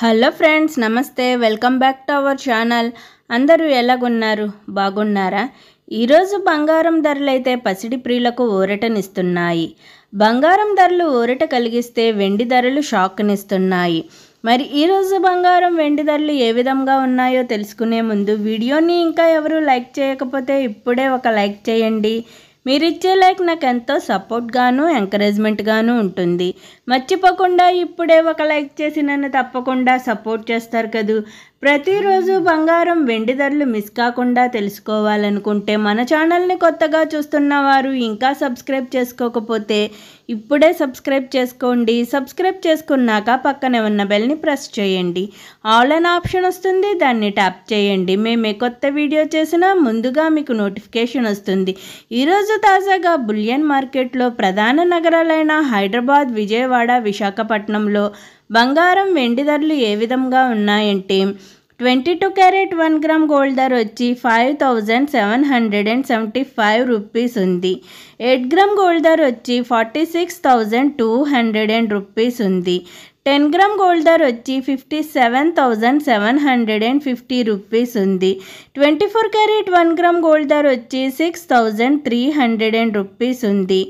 Hello friends, నమస్తే. Welcome back to our channel. అందరూ ఎలాగున్నారు? బాగున్నారా? ఈరోజు బంగారం ధరలు అయితే పసిడి ప్రియులకు ఊరటనిస్తున్నాయి. బంగారం ధరలు ఊరట కలిగిస్తే వెండి ధరలు షాక్నిస్తున్నాయి. మరి ఈరోజు బంగారం వెండి ధరలు ఏ విధంగా ఉన్నాయో తెలుసుకునే ముందు వీడియోని ఇంకా ఎవరు లైక్ చేయకపోతే ఇప్పుడే ఒక లైక్ చేయండి. మీరిచ్చే లైక్ నాకు ఎంతో సపోర్ట్గాను ఎంకరేజ్మెంట్గాను ఉంటుంది. మర్చిపోకుండా ఇప్పుడే ఒక లైక్ చేసి నన్ను తప్పకుండా సపోర్ట్ చేస్తారు కదూ. ప్రతిరోజు బంగారం వెండి ధరలు మిస్ కాకుండా తెలుసుకోవాలనుకుంటే మన ఛానల్ని కొత్తగా చూస్తున్న వారు ఇంకా సబ్స్క్రైబ్ చేసుకోకపోతే ఇప్పుడే సబ్స్క్రైబ్ చేసుకోండి. సబ్స్క్రైబ్ చేసుకున్నాక పక్కనే ఉన్న బెల్ని ప్రెస్ చేయండి. ఆల్ అన్ ఆప్షన్ వస్తుంది, దాన్ని ట్యాప్ చేయండి. మేము కొత్త వీడియో చేసినా ముందుగా మీకు నోటిఫికేషన్ వస్తుంది. ఈరోజు తాజాగా బులియన్ మార్కెట్లో ప్రధాన నగరాలైన హైదరాబాద్, విజయవాడ, విశాఖపట్నంలో బంగారం వెండి ధరలు ఏ విధంగా ఉన్నాయంటే 22 క్యారెట్ 1 గ్రామ్ గోల్డ్ ధర వచ్చి 5775 రూపీస్ ఉంది. 8 గ్రామ్ గోల్డ్ ధర వచ్చి 46,200 రూపీస్ ఉంది. 10 గ్రామ్ గోల్డ్ ధర వచ్చి 57,750 రూపీస్ ఉంది. 24 క్యారెట్ 1 గ్రామ్ గోల్డ్ ధర వచ్చి 6,300 రూపీస్ ఉంది.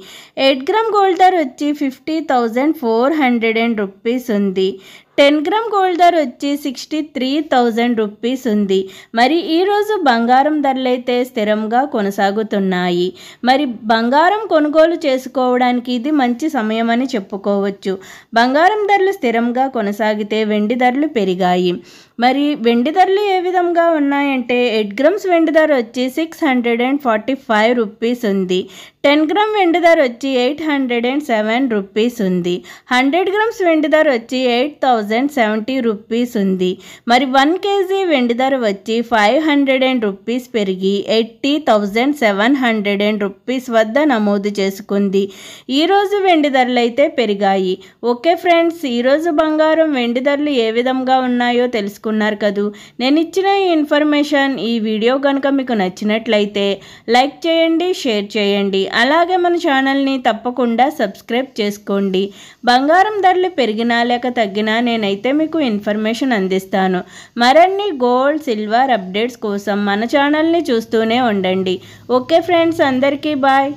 8 గ్రామ్ గోల్డ్ ధర వచ్చి 50,400 రూపీస్ ఉంది. 10 గ్రామ్ గోల్డ్ ధర వచ్చి 63,000 రూపీస్ ఉంది. మరి ఈరోజు బంగారం ధరలైతే స్థిరంగా కొనసాగుతున్నాయి. మరి బంగారం కొనుగోలు చేసుకోవడానికి ఇది మంచి సమయం అని చెప్పుకోవచ్చు. బంగారం ధరలు స్థిరంగా కొనసాగితే వెండి ధరలు పెరిగాయి. మరి వెండి ధరలు ఏ విధంగా ఉన్నాయంటే 8 గ్రామ్స్ వెండి ధర వచ్చి 645 రూపీస్ ఉంది. 10 గ్రామ్ వెండి ధర వచ్చి 807 రూపీస్ ఉంది. 100 గ్రామ్స్ వెండి ధర వచ్చి 8,070 రూపీస్ ఉంది. మరి 1 కేజీ వెండి ధర వచ్చి 500 రూపీస్ పెరిగి 80,700 రూపీస్ వద్ద నమోదు చేసుకుంది. ఈరోజు వెండి ధరలు అయితే పెరిగాయి. ఓకే ఫ్రెండ్స్, ఈరోజు బంగారం వెండి ధరలు ఏ విధంగా ఉన్నాయో తెలుసుకున్నారు కదూ. నేను ఇచ్చిన ఈ ఇన్ఫర్మేషన్, ఈ వీడియో కనుక మీకు నచ్చినట్లయితే లైక్ చేయండి, షేర్ చేయండి. అలాగే మన ఛానల్ని తప్పకుండా సబ్స్క్రైబ్ చేసుకోండి. బంగారం ధరలు పెరిగినా లేక తగ్గినా నేనైతే మీకు ఇన్ఫర్మేషన్ అందిస్తాను. మరిన్ని గోల్డ్, సిల్వర్ అప్డేట్స్ కోసం మన ఛానల్ని చూస్తూనే ఉండండి. ఓకే ఫ్రెండ్స్, అందరికీ బాయ్.